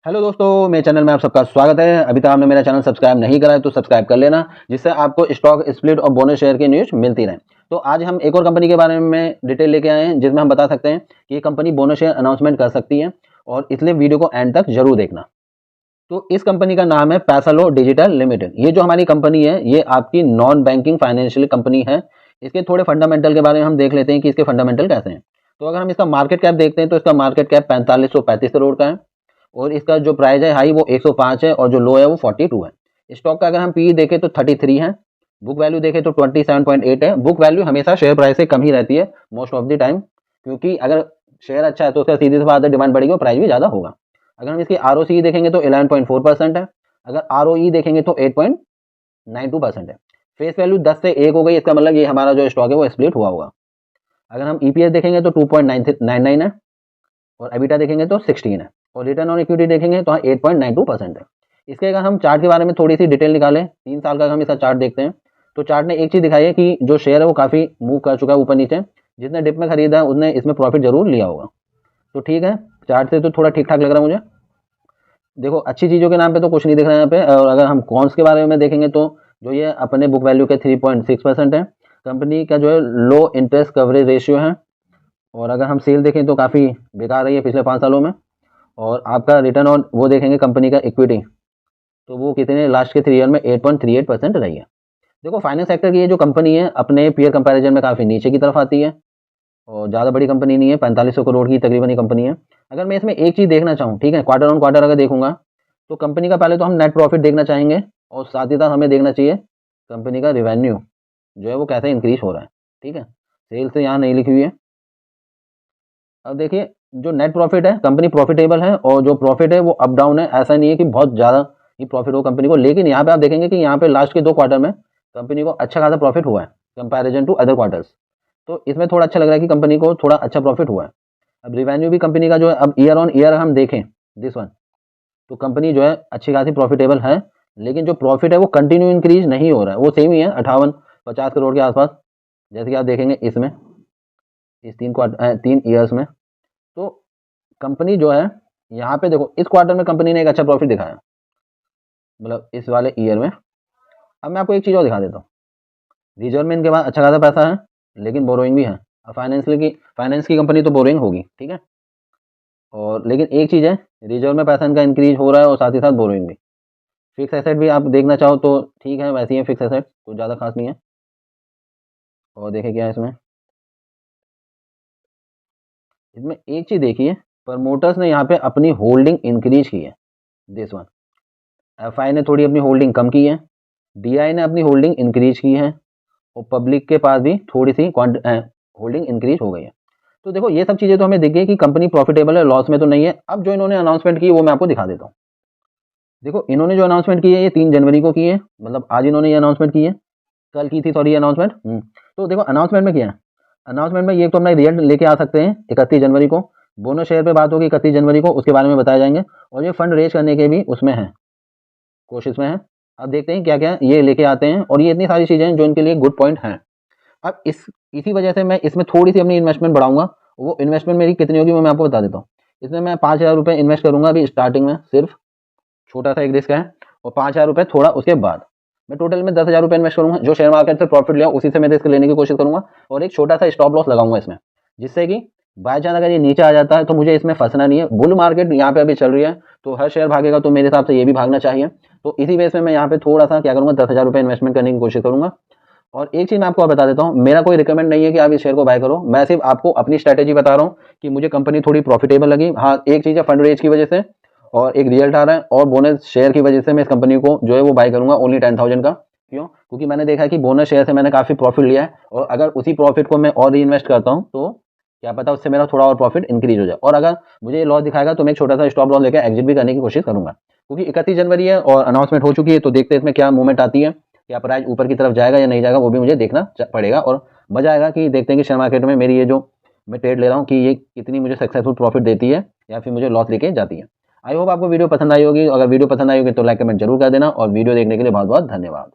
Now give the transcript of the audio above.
Hello दोस्तों, मेरे channel में आप सबका स्वागत है। अभी तक आपने मेरा चैनल सब्सक्राइब नहीं करा है तो सब्सक्राइब कर लेना, जिससे आपको स्टॉक स्प्लिट और बोनस शेयर की न्यूज़ मिलती रहे। तो आज हम एक और कंपनी के बारे में डिटेल लेके आए हैं, जिसमें हम बता सकते हैं कि ये कंपनी बोनस शेयर अनाउंसमेंट कर सकती है, और इसलिए वीडियो को एंड तक जरूर देखना। तो इस कंपनी का नाम है पैसालो डिजिटल लिमिटेड। ये जो हमारी कंपनी है, ये आपकी नॉन बैंकिंग फाइनेंशियल कंपनी है। इसके थोड़े फंडामेंटल के बारे में हम देख लेते हैं कि इसके फंडामेंटल कैसे हैं। तो अगर हम इसका मार्केट कैप देखते हैं तो इसका मार्केट कैप 4535 करोड़ का है, और इसका जो प्राइस है हाई वो 105 है, और जो लो है वो 42 है। स्टॉक का अगर हम पी देखें तो 33 है, बुक वैल्यू देखें तो 27.8 है। बुक वैल्यू हमेशा शेयर प्राइस से कम ही रहती है मोस्ट ऑफ द टाइम, क्योंकि अगर शेयर अच्छा है तो उसका सीधी सी बात है डिमांड बढ़ेगी और प्राइस भी ज़्यादा होगा। अगर हम इसकी आरओसी देखेंगे तो 11.4% है, अगर आरओई देखेंगे तो 8.92% है। फेस वैल्यू 10 से 1 हो गई, इसका मतलब ये हमारा जो स्टॉक है वो स्प्लिट हुआ होगा। अगर हम ईपीएस देखेंगे तो 2.99 है, और एबिटा देखेंगे तो 16 है, और रिटर्न ऑन इक्विटी देखेंगे तो 8.92% है। इसके अगर हम चार्ट के बारे में थोड़ी सी डिटेल निकालें, 3 साल का अगर हम इसका चार्ट देखते हैं तो चार्ट ने एक चीज़ दिखाई है कि जो शेयर है वो काफ़ी मूव कर चुका है ऊपर नीचे। जिसने डिप में खरीदा है उसने इसमें प्रॉफिट जरूर लिया होगा। तो ठीक है, चार्ट से तो थोड़ा ठीक ठाक लग रहा है मुझे। देखो, अच्छी चीज़ों के नाम पे तो कुछ नहीं दिख रहा है यहाँ पे। और अगर हम कॉन्स के बारे में देखेंगे तो जो ये अपने बुक वैल्यू के 3.6% है। कंपनी का जो है लो इंटरेस्ट कवरेज रेशियो है, और अगर हम सेल देखें तो काफ़ी बेकार रही है पिछले 5 सालों में। और आपका रिटर्न ऑन वो देखेंगे कंपनी का इक्विटी, तो वो कितने लास्ट के 3 ईयर में 8.38% रही है। देखो, फाइनेंस सेक्टर की ये जो कंपनी है अपने पीयर कंपैरिजन में काफ़ी नीचे की तरफ आती है, और ज़्यादा बड़ी कंपनी नहीं है, 4500 करोड़ की तकरीबन ही कंपनी है। अगर मैं इसमें एक चीज़ देखना चाहूँ, ठीक है, क्वार्टर ऑन क्वार्टर अगर देखूंगा तो कंपनी का पहले तो हम नेट प्रॉफिट देखना चाहेंगे, और साथ ही साथ हमें देखना चाहिए कंपनी का रिवेन्यू जो है वो कैसे इंक्रीज हो रहा है। ठीक है, सेल्स यहाँ नहीं लिखी हुई है। अब देखिए, जो नेट प्रॉफिट है कंपनी प्रॉफिटेबल है, और जो प्रॉफिट है वो अप डाउन है। ऐसा नहीं है कि बहुत ज़्यादा ही प्रॉफिट हो कंपनी को, लेकिन यहाँ पे आप देखेंगे कि यहाँ पे लास्ट के 2 क्वार्टर में कंपनी को अच्छा खासा प्रॉफिट हुआ है कंपैरिजन टू अदर क्वार्टर्स। तो इसमें थोड़ा अच्छा लग रहा है कि कंपनी को थोड़ा अच्छा प्रॉफिट हुआ है। अब रिवेन्यू भी कंपनी का जो है, अब ईयर ऑन ईयर हम देखें दिस वन, तो कंपनी जो है अच्छी खासी प्रॉफिटेबल है, लेकिन जो प्रॉफिट है वो कंटिन्यू इंक्रीज नहीं हो रहा है, वो सेम ही है 58-50 करोड़ के आसपास, जैसे कि आप देखेंगे इसमें इस 3 ईयर्स में। तो कंपनी जो है यहाँ पे देखो, इस क्वार्टर में कंपनी ने एक अच्छा प्रॉफिट दिखाया, मतलब इस वाले ईयर में। अब मैं आपको एक चीज़ और दिखा देता हूँ। रिजर्व में इनके पास अच्छा खासा पैसा है, लेकिन बोरोइंग भी है। अब फाइनेंस की कंपनी तो बोरोइंग होगी, ठीक है, और लेकिन एक चीज़ है, रिजर्व में पैसा इनका इंक्रीज हो रहा है और साथ ही साथ बोरोइंग भी। फिक्स एसेट भी आप देखना चाहो तो ठीक है, वैसी है फिक्स एसेट, कुछ ज़्यादा खास नहीं है। और देखें क्या है इसमें, इसमें एक चीज़ देखिए, प्रमोटर्स ने यहाँ पे अपनी होल्डिंग इंक्रीज की है, दिस वन। एफआई ने थोड़ी अपनी होल्डिंग कम की है, डीआई ने अपनी होल्डिंग इंक्रीज की है, और पब्लिक के पास भी थोड़ी सी होल्डिंग इंक्रीज हो गई है। तो देखो, ये सब चीज़ें तो हमें दिख गई कि कंपनी प्रॉफिटेबल है, लॉस में तो नहीं है। अब जो इन्होंने अनाउंसमेंट की वो मैं आपको दिखा देता हूँ। देखो, इन्होंने जो अनाउंसमेंट की है ये 3 जनवरी को की है, मतलब आज इन्होंने ये अनाउंसमेंट की है, कल की थी सॉरी ये अनाउंसमेंट। तो देखो, अनाउंसमेंट में क्या है, अनाउंसमेंट में ये तो अपना रिजल्ट लेके आ सकते हैं 31 जनवरी को। बोनस शेयर पे बात होगी 31 जनवरी को, उसके बारे में बताए जाएंगे, और ये फंड रेज करने के भी उसमें है, कोशिश में है। अब देखते हैं क्या क्या ये लेके आते हैं, और ये इतनी सारी चीज़ें हैं जो इनके लिए गुड पॉइंट हैं। अब इसी वजह से मैं इसमें थोड़ी सी अपनी इन्वेस्टमेंट बढ़ाऊंगा। वो इन्वेस्टमेंट मेरी कितनी होगी वो मैं आपको बता देता हूँ। इसमें मैं 5,000 रुपये इन्वेस्ट करूंगा अभी स्टार्टिंग में, सिर्फ छोटा सा एक रिस्क है, और 5,000 रुपये थोड़ा उसके बाद। मैं टोटल में 10,000 रुपये इन्वेस्ट करूंगा, जो शेयर मार्केट से प्रॉफिट लिया उसी से मैं रिस्क लेने की कोशिश करूंगा, और एक छोटा सा स्टॉप लॉस लगाऊंगा इसमें, जिससे कि बाय चांस अगर ये नीचे आ जाता है तो मुझे इसमें फंसना नहीं है। बुल मार्केट यहाँ पे अभी चल रही है, तो हर शेयर भागेगा तो मेरे हिसाब से ये भी भागना चाहिए। तो इसी वजह से मैं यहाँ पे थोड़ा सा क्या करूँगा, 10,000 रुपये इन्वेस्टमेंट करने की कोशिश करूंगा। और एक चीज़ मैं आपको और बता देता हूँ, मेरा कोई रिकमेंड नहीं है कि आप इस शेयर को बाय करो, मैं सिर्फ आपको अपनी स्ट्रैटेजी बता रहा हूँ कि मुझे कंपनी थोड़ी प्रॉफिटेबल लगी। हाँ, एक चीज़ है फंड रेज की वजह से, और एक रिजल्ट आ रहा है, और बोनस शेयर की वजह से मैं इस कंपनी को जो है वो बाय करूंगा ओनली 10,000 का। क्यों? क्योंकि मैंने देखा है कि बोनस शेयर से मैंने काफ़ी प्रॉफिट लिया है, और अगर उसी प्रॉफिट को मैं और री इन्वेस्ट करता हूँ तो क्या पता उससे मेरा थोड़ा और प्रॉफिट इंक्रीज हो जाए। और अगर मुझे ये लॉस दिखाएगा तो मैं एक छोटा सा स्टॉप लॉस लेकर एग्जिट भी करने की कोशिश करूंगा, क्योंकि 31 जनवरी है और अनाउंसमेंट हो चुकी है। तो देखते हैं इसमें क्या मूवमेंट आती है, क्या प्राइस ऊपर की तरफ जाएगा या नहीं जाएगा, वो भी मुझे देखना पड़ेगा। और मजा आएगा कि देखते हैं कि शेयर मार्केट में मेरी ये जो मैं ट्रेड ले रहा हूँ कि ये कितनी मुझे सक्सेसफुल प्रॉफिट देती है या फिर मुझे लॉस लेके जाती है। आई होप आपको वीडियो पसंद आई होगी। अगर वीडियो पसंद आई होगी तो लाइक कमेंट जरूर कर देना, और वीडियो देखने के लिए बहुत बहुत धन्यवाद।